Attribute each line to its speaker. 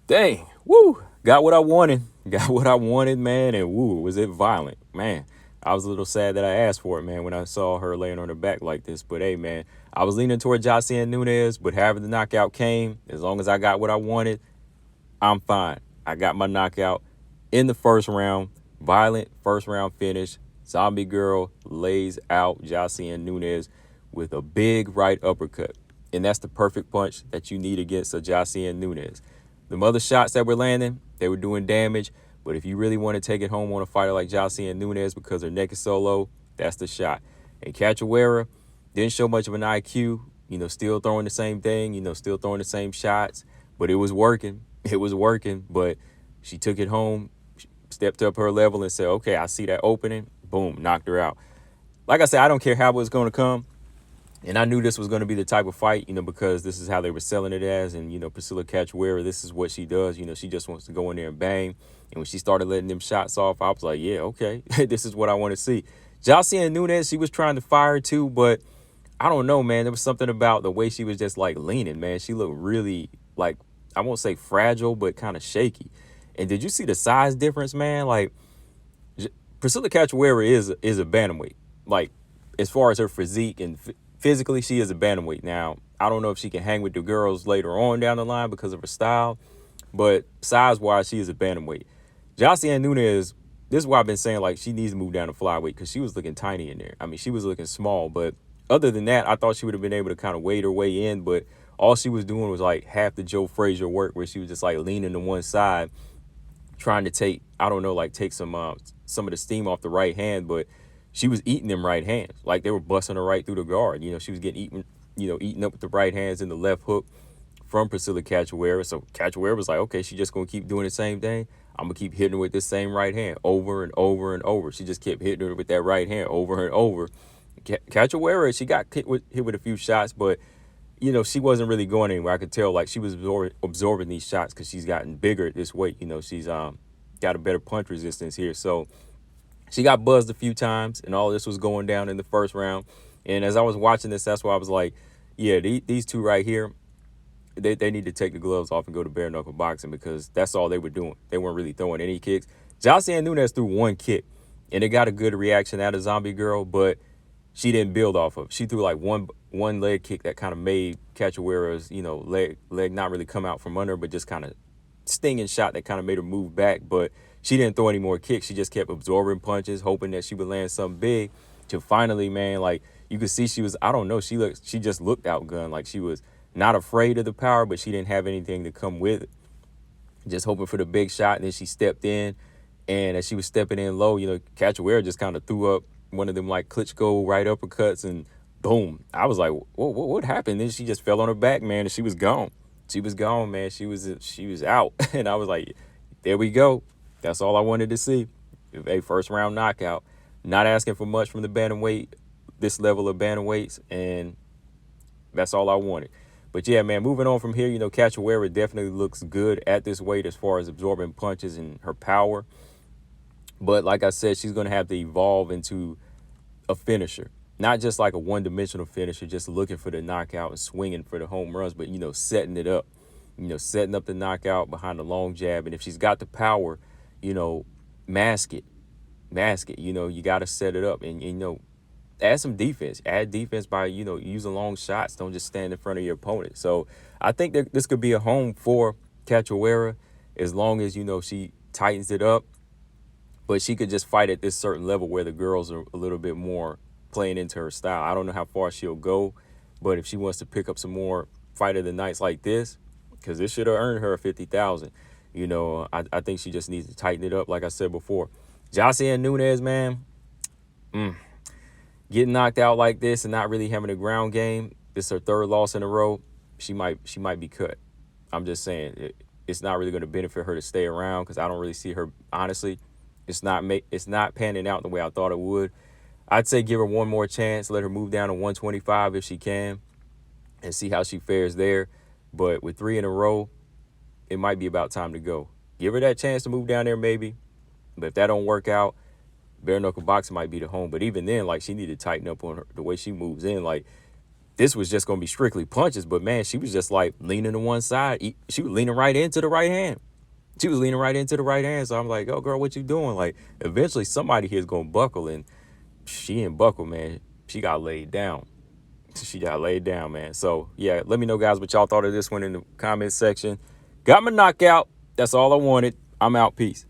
Speaker 1: Dang, woo, got what I wanted. Got what I wanted, man, and woo, was it violent, man. I was a little sad that I asked for it, man, when I saw her laying on her back like this. But hey, man, I was leaning toward Josiane Nunes, but however the knockout came, as long as I got what I wanted, I'm fine. I got my knockout in the first round, violent first round finish. Zombie Girl lays out Josiane Nunes with a big right uppercut. And that's the perfect punch that you need against a Josiane Nunes. The other shots that were landing, they were doing damage. But if you really want to take it home on a fighter like Josiane Nunes because her neck is so low, that's the shot. And Cachoeira didn't show much of an IQ, still throwing the same thing, still throwing the same shots, but it was working. It was working, but she took it home, stepped up her level and said, okay, I see that opening. Boom, knocked her out. Like I said, I don't care how it was going to come. And I knew this was going to be the type of fight, because this is how they were selling it as. And, Priscilla Cachoeira, this is what she does. She just wants to go in there and bang. And when she started letting them shots off, I was like, yeah, okay, this is what I want to see. Josiane Nunes, she was trying to fire too, but I don't know, man. There was something about the way she was just like leaning, man. She looked really like, I won't say fragile, but kind of shaky. And did you see the size difference, man? Like, Priscilla Cachoeira is a bantamweight. Like, as far as her physique and physically, she is a bantamweight. Now, I don't know if she can hang with the girls later on down the line because of her style, but size-wise, she is a bantamweight. Josiane Nunes, this is why I've been saying, like, she needs to move down to flyweight because she was looking tiny in there. I mean, she was looking small, but other than that, I thought she would have been able to kind of wade her way in, but all she was doing was, like, half the Joe Frazier work where she was just, like, leaning to one side, trying to take, I don't know, like take some of the steam off the right hand, but she was eating them right hands. Like they were busting her right through the guard. She was getting eaten up with the right hands and the left hook from Priscilla Cachoeira. So Cachoeira was like, okay, she's just going to keep doing the same thing. I'm going to keep hitting her with this same right hand over and over and over. She just kept hitting her with that right hand over and over. Cachoeira, she got hit with a few shots, but she wasn't really going anywhere. I could tell like she was absorbing these shots because she's gotten bigger at this weight. She's got a better punch resistance here. So she got buzzed a few times, and all this was going down in the first round. And as I was watching this, that's why I was like, yeah, these two right here, they need to take the gloves off and go to bare knuckle boxing because that's all they were doing. They weren't really throwing any kicks. Josiane Nunes threw one kick, and it got a good reaction out of Zombie Girl, but she didn't build off of. She threw like one leg kick that kind of made Cachoeira's, leg not really come out from under, but just kind of stinging shot that kind of made her move back. But she didn't throw any more kicks. She just kept absorbing punches, hoping that she would land something big. Till finally, man, like you could see she was, I don't know, she just looked outgunned. Like she was not afraid of the power, but she didn't have anything to come with it. Just hoping for the big shot, and then she stepped in. And as she was stepping in low, Cachoeira just kind of threw up one of them like Klitschko right uppercuts, and boom. I was like, whoa, what happened? Then she just fell on her back, man, and she was gone. She was gone, man. She was out. And I was like, there we go. That's all I wanted to see. A first round knockout. Not asking for much from the bantamweight, this level of bantamweights, and that's all I wanted. But yeah, man, moving on from here, Cachoeira definitely looks good at this weight as far as absorbing punches and her power. But like I said, she's going to have to evolve into a finisher. Not just like a one-dimensional finisher, just looking for the knockout and swinging for the home runs, but, setting it up. Setting up the knockout behind the long jab. And if she's got the power, mask it. Mask it. You got to set it up. And, add some defense. Add defense by, using long shots. Don't just stand in front of your opponent. So I think that this could be a home for Cachoeira as long as, she tightens it up. But she could just fight at this certain level where the girls are a little bit more playing into her style. I don't know how far she'll go, but if she wants to pick up some more fight of the nights like this, because this should have earned her 50,000, I think she just needs to tighten it up, like I said before. Josiane Nunes, man, getting knocked out like this and not really having a ground game. This is her third loss in a row. She might be cut. I'm just saying it's not really going to benefit her to stay around because I don't really see her, honestly. It's not panning out the way I thought it would. I'd say give her one more chance. Let her move down to 125 if she can and see how she fares there. But with 3 in a row, it might be about time to go. Give her that chance to move down there maybe. But if that don't work out, bare knuckle boxing might be the home. But even then, like, she need to tighten up on the way she moves in. Like, this was just going to be strictly punches. But, man, she was just, like, leaning to one side. She was leaning right into the right hand. She was leaning right into the right hand. So I'm like, oh, girl, what you doing? Like, eventually somebody here is going to buckle. And she didn't buckle, man. She got laid down. She got laid down, man. So, yeah, let me know, guys, what y'all thought of this one in the comment section. Got my knockout. That's all I wanted. I'm out. Peace.